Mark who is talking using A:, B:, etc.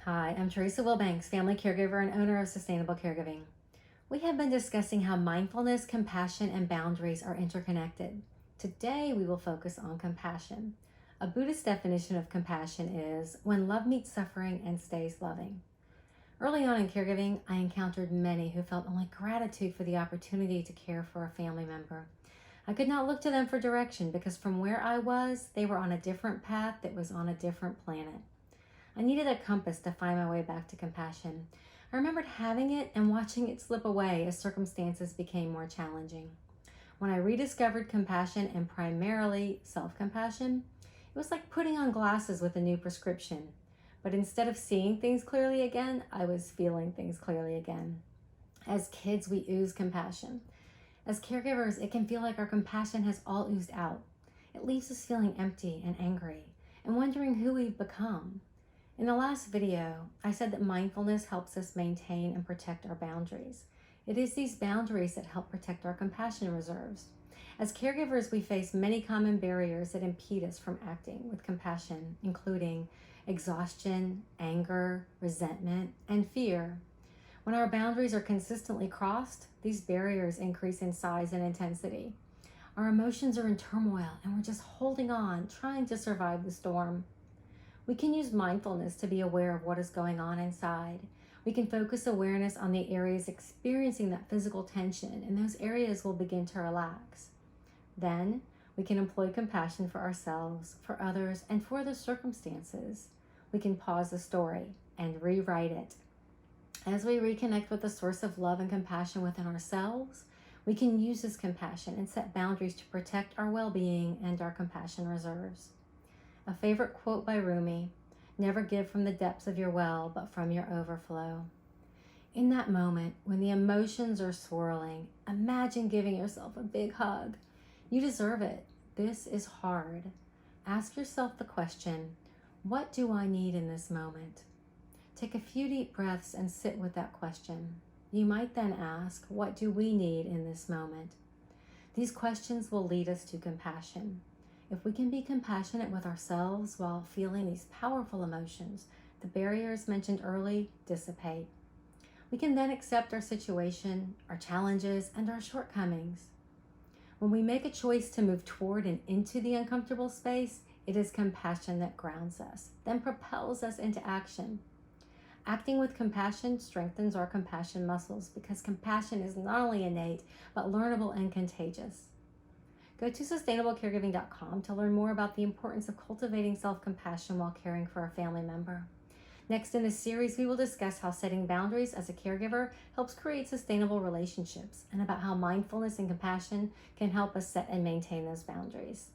A: Hi, I'm Teresa Wilbanks, family caregiver and owner of Sustainable Caregiving. We have been discussing how mindfulness, compassion, and boundaries are interconnected. Today, we will focus on compassion. A Buddhist definition of compassion is when love meets suffering and stays loving. Early on in caregiving, I encountered many who felt only gratitude for the opportunity to care for a family member. I could not look to them for direction because from where I was, they were on a different path that was on a different planet. I needed a compass to find my way back to compassion. I remembered having it and watching it slip away as circumstances became more challenging. When I rediscovered compassion and primarily self-compassion, it was like putting on glasses with a new prescription. But instead of seeing things clearly again, I was feeling things clearly again. As kids, we ooze compassion. As caregivers, it can feel like our compassion has all oozed out. It leaves us feeling empty and angry and wondering who we've become. In the last video, I said that mindfulness helps us maintain and protect our boundaries. It is these boundaries that help protect our compassion reserves. As caregivers, we face many common barriers that impede us from acting with compassion, including exhaustion, anger, resentment, and fear. When our boundaries are consistently crossed, these barriers increase in size and intensity. Our emotions are in turmoil and we're just holding on, trying to survive the storm. We can use mindfulness to be aware of what is going on inside. We can focus awareness on the areas experiencing that physical tension, and those areas will begin to relax. Then, we can employ compassion for ourselves, for others, and for the circumstances. We can pause the story and rewrite it. As we reconnect with the source of love and compassion within ourselves, we can use this compassion and set boundaries to protect our well-being and our compassion reserves. A favorite quote by Rumi, "Never give from the depths of your well, but from your overflow." In that moment, when the emotions are swirling, imagine giving yourself a big hug. You deserve it. This is hard. Ask yourself the question, what do I need in this moment? Take a few deep breaths and sit with that question. You might then ask, what do we need in this moment? These questions will lead us to compassion. If we can be compassionate with ourselves while feeling these powerful emotions, the barriers mentioned early dissipate. We can then accept our situation, our challenges, and our shortcomings. When we make a choice to move toward and into the uncomfortable space, it is compassion that grounds us, then propels us into action. Acting with compassion strengthens our compassion muscles because compassion is not only innate, but learnable and contagious. Go to sustainablecaregiving.com to learn more about the importance of cultivating self-compassion while caring for a family member. Next in this series, we will discuss how setting boundaries as a caregiver helps create sustainable relationships and about how mindfulness and compassion can help us set and maintain those boundaries.